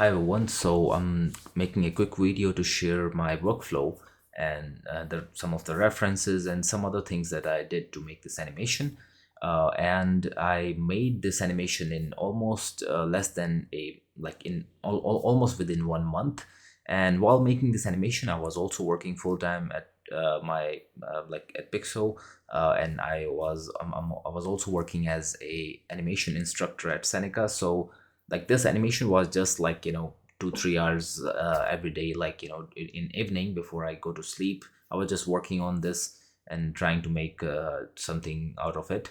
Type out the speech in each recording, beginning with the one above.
Hi everyone, so I'm making a quick video to share my workflow and some of the references and some other things that I did to make this animation. And I made this animation in almost less than almost within 1 month. And while making this animation, I was also working full time at my at Pixo, and I was also working as a animation instructor at Seneca. So like this animation was just 2-3 hours every day, in evening before I go to sleep. I was just working on this and trying to make something out of it.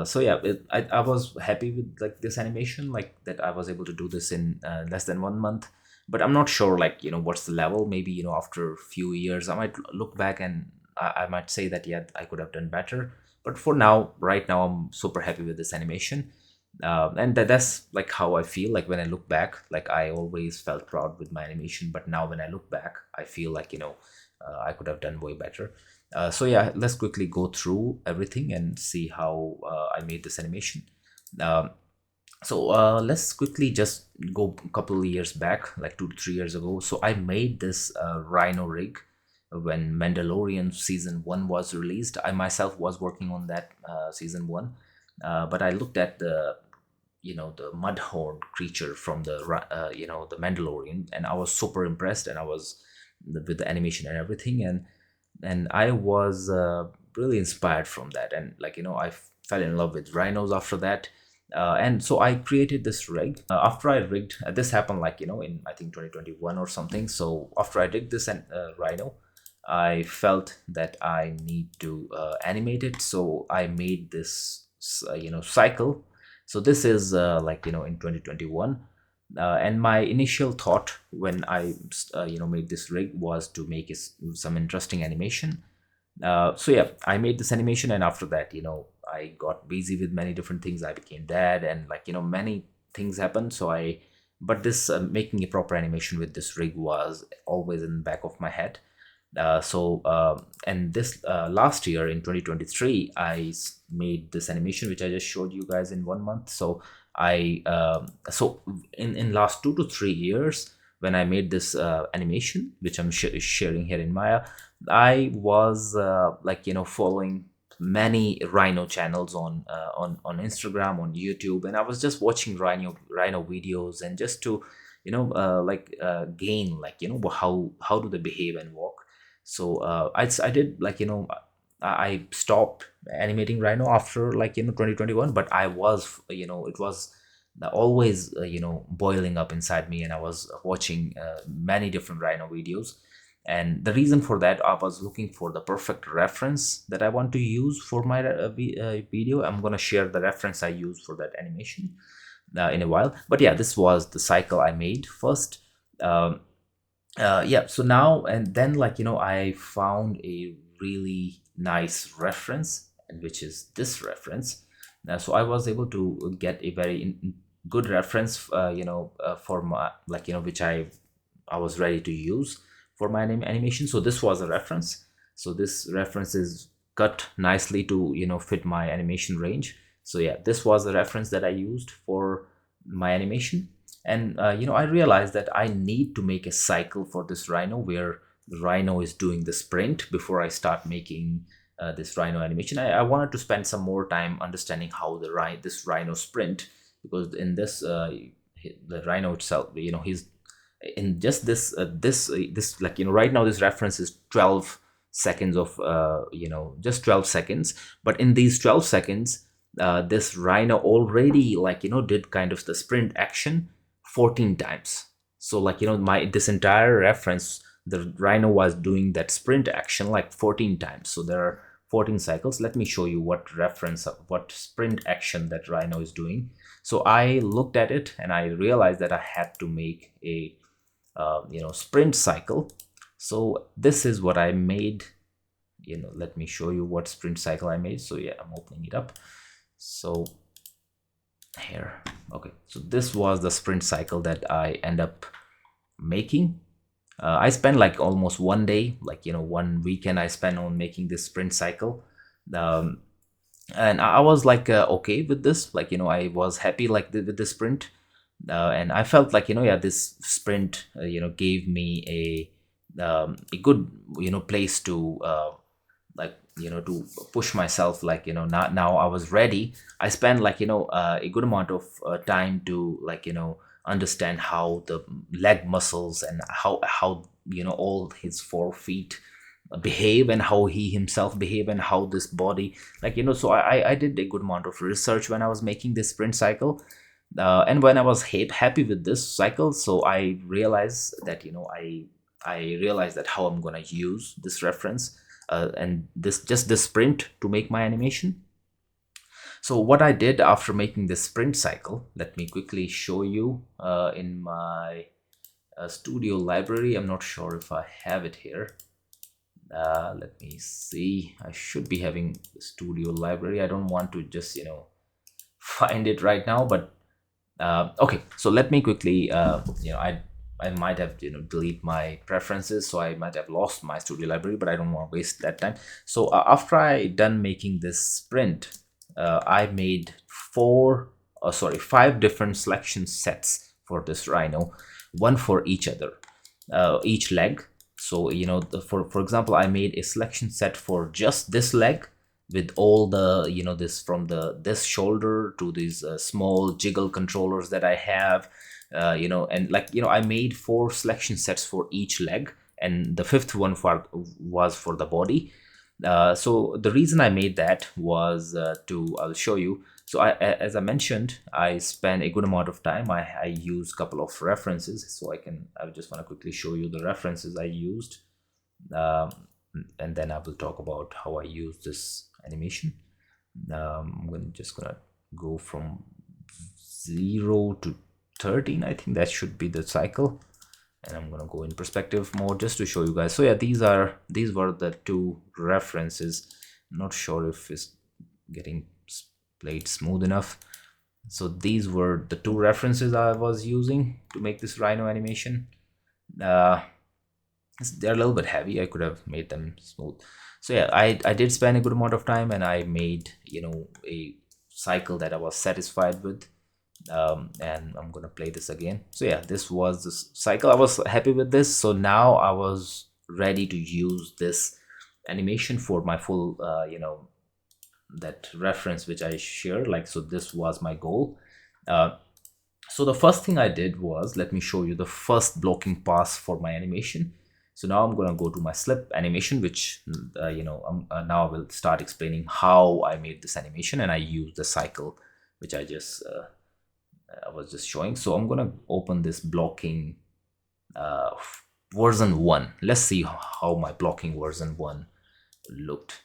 So yeah, I was happy with this animation, that I was able to do this in less than 1 month. But I'm not sure what's the level. Maybe after a few years I might look back and I might say that yeah, I could have done better. But for now, right now, I'm super happy with this animation. And that's like how I feel like when I look back. Like I always felt proud with my animation, but now when I look back, I feel like I could have done way better. So yeah, let's quickly go through everything and see how I made this animation. um, let's quickly just go a couple of years back, like 2 to 3 years ago. So I made this Rhino rig when Mandalorian season 1 was released. I myself was working on that season 1, but I looked at the mudhorn creature from the Mandalorian, and I was super impressed, and I was with the animation and everything, and I was really inspired from that, and I fell in love with rhinos after that. And so I created this rig. After I rigged, this happened in I think 2021 or something. So after I rigged this rhino, I felt that I need to animate it. So I made this cycle. So this is in 2021. And my initial thought when I made this rig was to make some interesting animation. So yeah, I made this animation, and after that, I got busy with many different things. I became dad, and many things happened. But this making a proper animation with this rig was always in the back of my head. And this last year in 2023, made this animation which I just showed you guys in 1 month. So in last 2 to 3 years, when I made this animation which I'm sharing here in Maya, I was following many rhino channels on Instagram, on YouTube, and I was just watching rhino videos, and just to gain how do they behave and walk. So I did I stopped animating rhino after 2021, but I was it was always boiling up inside me, and I was watching many different rhino videos. And the reason for that, I was looking for the perfect reference that I want to use for my video. I'm gonna share the reference I use for that animation in a while. But yeah, this was the cycle I made first. um, yeah, so now and then, I found a really nice reference, and which is this reference. So I was able to get a very good reference, for my which I was ready to use for my animation. So this was a reference. So this reference is cut nicely to fit my animation range. So yeah, this was the reference that I used for my animation. And I realized that I need to make a cycle for this rhino, where the rhino is doing the sprint before I start making this rhino animation. I wanted to spend some more time understanding how this rhino sprint, because in this the rhino itself, he's in just this right now this reference is 12 seconds of just 12 seconds. But in these 12 seconds, this rhino already did kind of the sprint action 14 times. So my this entire reference, the rhino was doing that sprint action 14 times. So there are 14 cycles. Let me show you what sprint action that rhino is doing. So I looked at it and I realized that I had to make a sprint cycle. So this is what I made. Let me show you what sprint cycle I made. So yeah, I'm opening it up. So here, okay, so this was the sprint cycle that I end up making. I spent almost one day, one weekend I spent on making this sprint cycle. And I was okay with this, I was happy with the sprint. And I felt like, yeah, this sprint gave me a good place to like to push myself, like now I was ready. I spent like a good amount of time to like understand how the leg muscles and how all his 4 feet behave, and how he himself behave, and how this body, like so I did a good amount of research when I was making this sprint cycle. And when I was happy with this cycle, so I realized that I realized that how I'm gonna use this reference, and this sprint to make my animation. So what I did after making this sprint cycle, let me quickly show you in my studio library. I'm not sure if I have it here. Let me see. I should be having the studio library. I don't want to just find it right now, but okay, so let me quickly I might have delete my preferences, so I might have lost my studio library, but I don't want to waste that time. So after I done making this sprint, I made 5 different selection sets for this Rhino, one for each other, each leg. So for example, I made a selection set for just this leg, with all the this from this shoulder to these small jiggle controllers that I have, and like I made 4 selection sets for each leg, and the fifth one was for the body. So the reason I made that was I'll show you. So as I mentioned, I spent a good amount of time. I used a couple of references, so I just want to quickly show you the references I used, um, and then I will talk about how I use this animation. I'm just gonna go from 0 to 13. I think that should be the cycle, and I'm gonna go in perspective mode just to show you guys. So yeah, these were the 2 references. Not sure if it's getting played smooth enough. So these were the 2 references I was using to make this Rhino animation. They're a little bit heavy. I could have made them smooth. So yeah, I did spend a good amount of time, and I made a cycle that I was satisfied with. And I'm gonna play this again. So yeah, this was the cycle. I was happy with this, so now I was ready to use this animation for my full that reference which I share. Like, so this was my goal. So the first thing I did was, let me show you the first blocking pass for my animation. So now I'm going to go to my slip animation, which now I will start explaining how I made this animation, and I use the cycle which I was just showing. So I'm going to open this blocking version 1. Let's see how my blocking version 1 looked.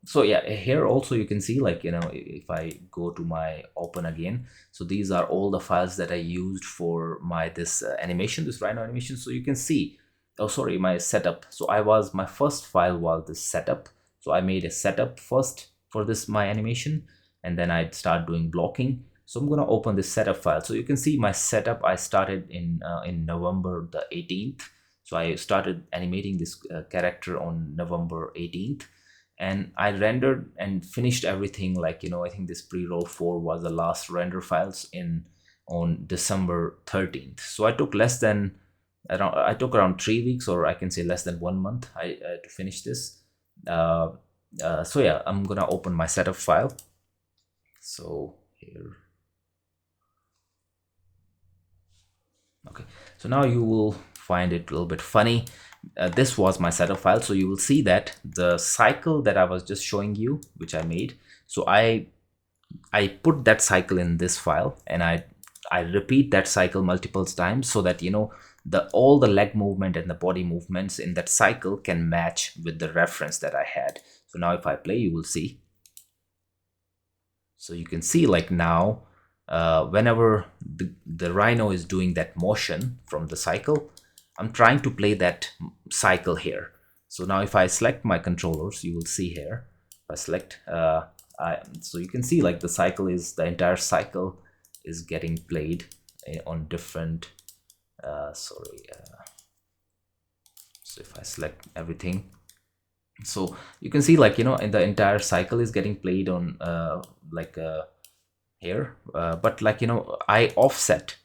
So yeah, here also you can see, like if I go to my open again, so these are all the files that I used for my this animation, this Rhino animation. So you can see, oh sorry, my setup. So my first file was this setup. So I made a setup first for this my animation, and then I'd start doing blocking. So I'm gonna open this setup file. So you can see my setup I started in November the 18th. So I started animating this character on November 18th, and I rendered and finished everything, like I think this pre-roll 4 was the last render files on December 13th. So I took around 3 weeks, or I can say less than 1 month to finish this. So yeah, I'm gonna open my setup file. So here, okay, so now you will find it a little bit funny. This was my setup file. So you will see that the cycle that I was just showing you, which I made, so I put that cycle in this file, and I repeat that cycle multiple times, so that all the leg movement and the body movements in that cycle can match with the reference that I had. So now if I play, you will see. So you can see, like now whenever the Rhino is doing that motion from the cycle, I'm trying to play that cycle here. So now if I select my controllers, you will see here, if I select so you can see, like the entire cycle is getting played on different so if I select everything, so you can see, like in the entire cycle is getting played on here, but like I offset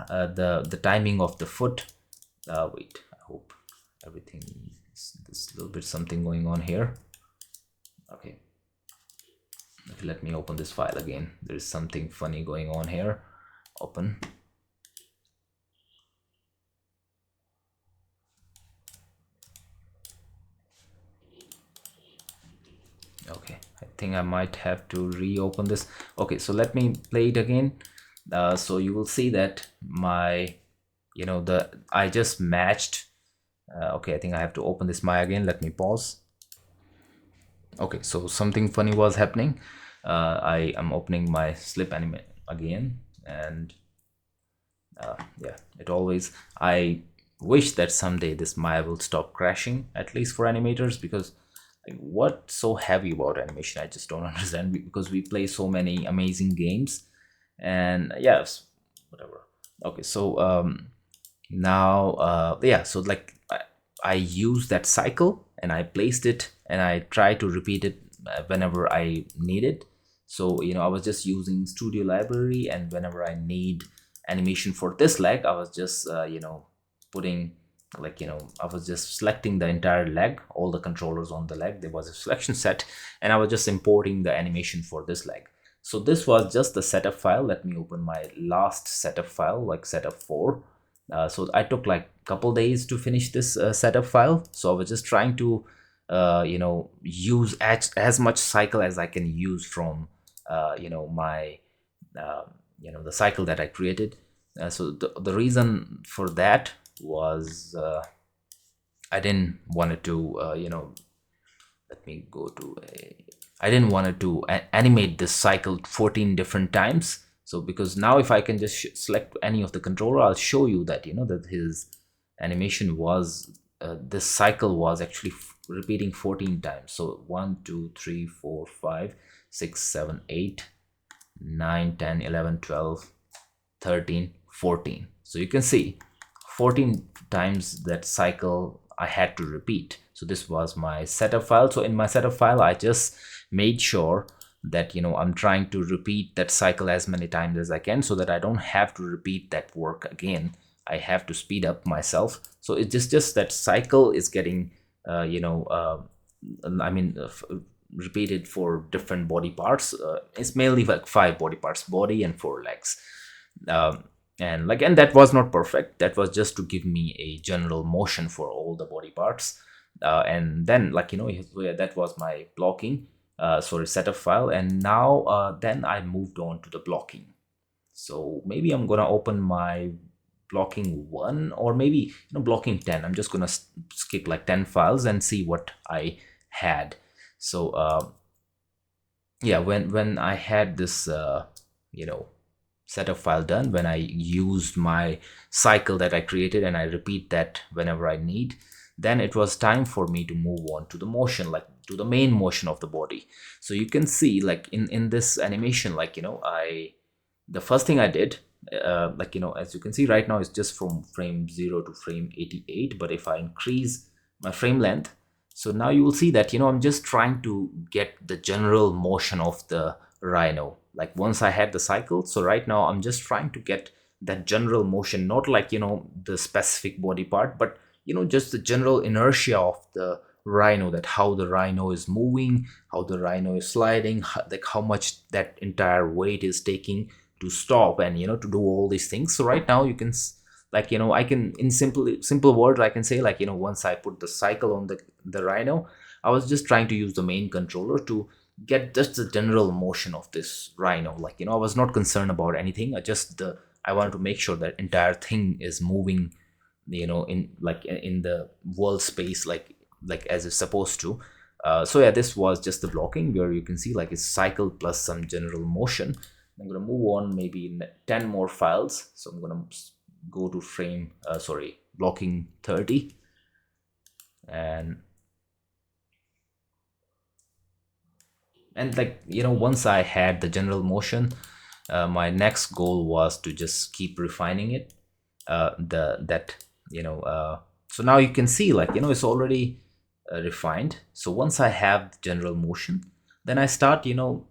the timing of the foot. Wait, I hope everything is, there's a little bit something going on here. Okay, let me open this file again. There is something funny going on here. Open. Okay, I think I might have to reopen this. Okay, so let me play it again. So you will see that my I just matched. Okay, I think I have to open this Maya again. Let me pause. Okay, so something funny was happening. I am opening my slip anime again, and yeah, it always, I wish that someday this Maya will stop crashing, at least for animators, because like, what's so heavy about animation? I just don't understand, because we play so many amazing games. And yes, whatever. Okay, so now yeah, so like I use that cycle and I placed it and I try to repeat it whenever I need it. So I was just using Studio Library, and whenever I need animation for this leg, I was just putting, like I was just selecting the entire leg, all the controllers on the leg. There was a selection set, and I was just importing the animation for this leg. So this was just the setup file. Let me open my last setup file, like setup 4. So I took like a couple days to finish this setup file. So I was just trying to use as much cycle as I can use from my the cycle that I created. So the reason for that was I didn't wanted to let me go to a, I didn't want to animate this cycle 14 different times. So because now if I can just select any of the controller, I'll show you that that his animation was this cycle was actually repeating 14 times. So 1 2 3 4 5 6 7 8 9 10 11 12 13 14. So you can see 14 times that cycle I had to repeat. So this was my setup file. So in my setup file, I just made sure that I'm trying to repeat that cycle as many times as I can, so that I don't have to repeat that work again. I have to speed up myself. So it's just that cycle is getting I mean repeated for different body parts. It's mainly like 5 body parts: body and 4 legs. And that was not perfect. That was just to give me a general motion for all the body parts. And then that was my blocking sorry, setup file. And now then I moved on to the blocking. So maybe I'm gonna open my blocking 1, or maybe blocking 10. I'm just gonna skip like 10 files and see what I had. So yeah, when I had this setup file done, when I used my cycle that I created and I repeat that whenever I need, then it was time for me to move on to the motion, like to the main motion of the body. So you can see, like in this animation, like the first thing I did, as you can see right now, it's just from frame 0 to frame 88. But if I increase my frame length, so now you will see that I'm just trying to get the general motion of the Rhino. Like once I had the cycle, so right now I'm just trying to get that general motion, not like the specific body part, but just the general inertia of the Rhino, that how the Rhino is moving, how the Rhino is sliding, like how much that entire weight is taking to stop and to do all these things. So right now you can I can, in simple words, I can say, like once I put the cycle on the Rhino, I was just trying to use the main controller to get just the general motion of this Rhino. Like I was not concerned about anything. I wanted to make sure that entire thing is moving in the world space, like as it's supposed to. So yeah, this was just the blocking, where you can see like it's cycle plus some general motion. I'm gonna move on maybe in 10 more files. So I'm gonna go to frame blocking 30, and once I had the general motion, my next goal was to just keep refining it. So now you can see, like it's already refined. So once I have the general motion, then I start you know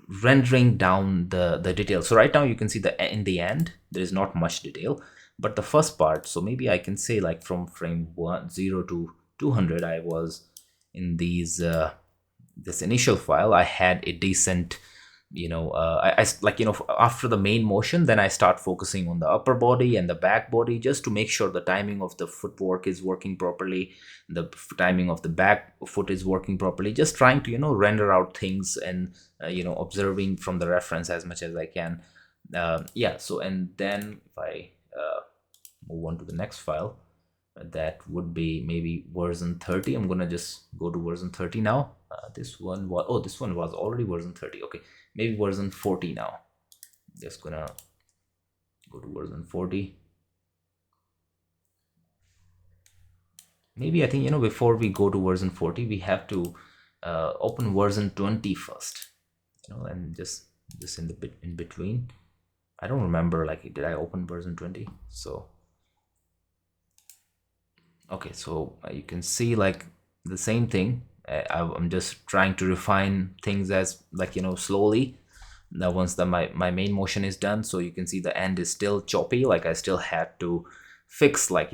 rendering down the detail. So right now you can see the in the end there is not much detail, but the first part, so maybe I can say like from frame 0 to 200, I was in these this initial file, I had a decent, like, after the main motion, then I start focusing on the upper body and the back body, just to make sure the timing of the footwork is working properly, the timing of the back foot is working properly, just trying to, render out things, and observing from the reference as much as I can. Yeah, so, and then if I move on to the next file, that would be maybe version 30. I'm gonna just go to version 30 now. This one was, oh, this one was already version 30. Okay, maybe version 40 now. Just gonna go to version 40. Maybe I think, before we go to version 40, we have to open version 20 first, and just in the bit in between. I don't remember, like, did I open version 20? So okay, so you can see like the same thing. I'm just trying to refine things as, like, slowly. Now once my main motion is done, so you can see the end is still choppy, like I still had to fix, like,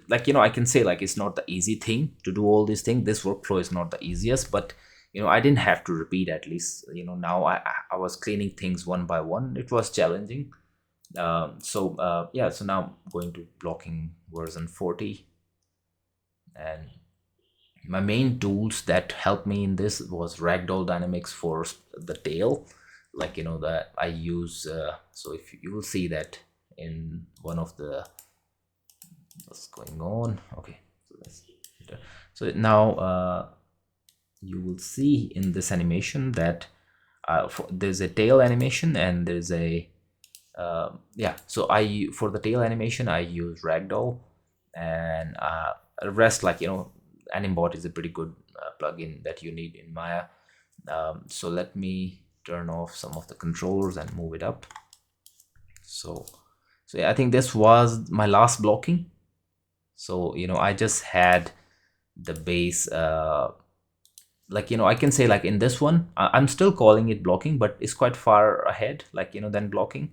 like, I can say like it's not the easy thing to do all these things. This workflow is not the easiest, but I didn't have to repeat, at least, now I was cleaning things one by one. It was challenging. Yeah, so now going to blocking version 40, and my main tools that helped me in this was ragdoll dynamics for the tail, like, that I use. So if you will see that in one of the, what's going on. Okay, so now you will see in this animation that there's a tail animation, and there's a yeah, so for the tail animation I use ragdoll, and rest, like, Animbot is a pretty good plugin that you need in Maya. So let me turn off some of the controllers and move it up. So yeah, I think this was my last blocking. So I just had the base, like, I can say, like, in this one, I'm still calling it blocking, but it's quite far ahead, like, than blocking.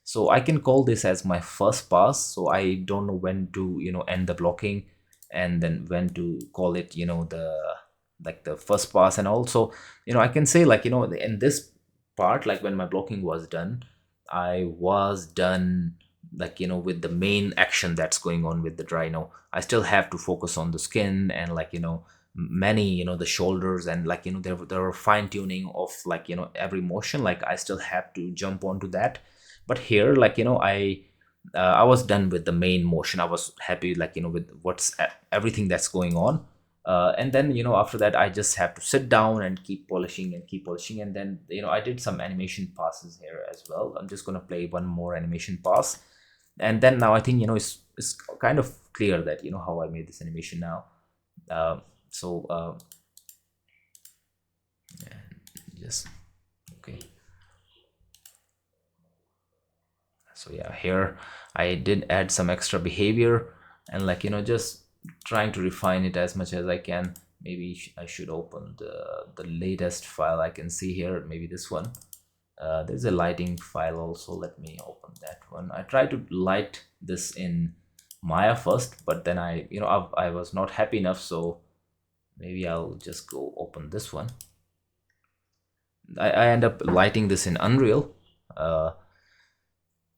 So I can call this as my first pass, so I don't know when to end the blocking, and then when to call it, the first pass. And also, I can say, like, in this part, like, when my blocking was done, I was done, like, with the main action that's going on with the Rhino. I still have to focus on the skin, and, like, many, the shoulders, and, like, there were fine tuning of, like, every motion, like I still have to jump onto that. But here, like, I was done with the main motion. I was happy, like, with everything that's going on. And then, after that, I just have to sit down and keep polishing and keep polishing. And then, I did some animation passes here as well. I'm just gonna play one more animation pass, and then now I think, it's kind of clear that, how I made this animation now. So just okay. So yeah, here I did add some extra behavior, and, like, just trying to refine it as much as I can. Maybe I should open the latest file I can see here, maybe this one. There's a lighting file also. Let me open that one. I try to light this in Maya first, but then I was not happy enough, so maybe I'll just go open this one. I end up lighting this in Unreal,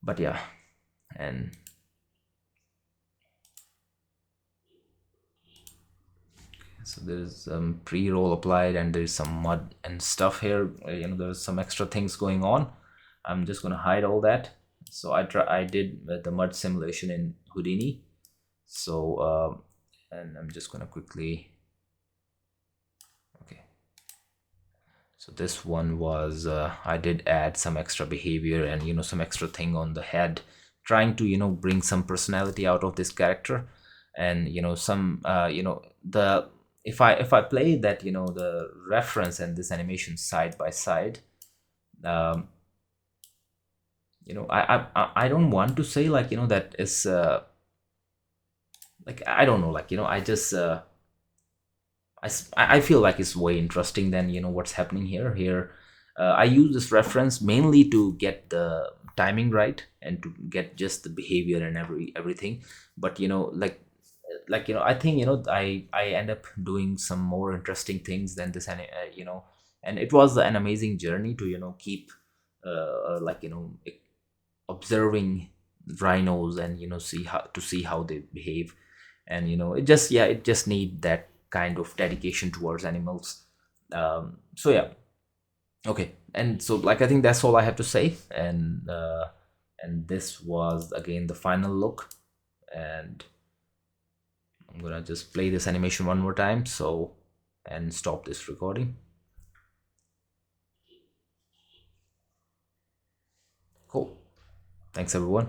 but yeah. And so there's pre-roll applied, and there's some mud and stuff here. There's some extra things going on. I'm just gonna hide all that. So I did the mud simulation in Houdini. So and I'm just gonna quickly, okay. So this one was, I did add some extra behavior and some extra thing on the head, trying to bring some personality out of this character. And some the if I play that, the reference and this animation side by side, I don't want to say, like, that is like, I don't know, like, I just I feel like it's way interesting than what's happening here. I use this reference mainly to get the timing right and to get just the behavior and everything. But I think I end up doing some more interesting things than this, and it was an amazing journey to keep observing rhinos and see how they behave. And it just need that kind of dedication towards animals. So yeah. Okay, and so I think that's all I have to say, and this was again the final look. And I'm gonna just play this animation one more time, so and stop this recording. Cool. Thanks everyone.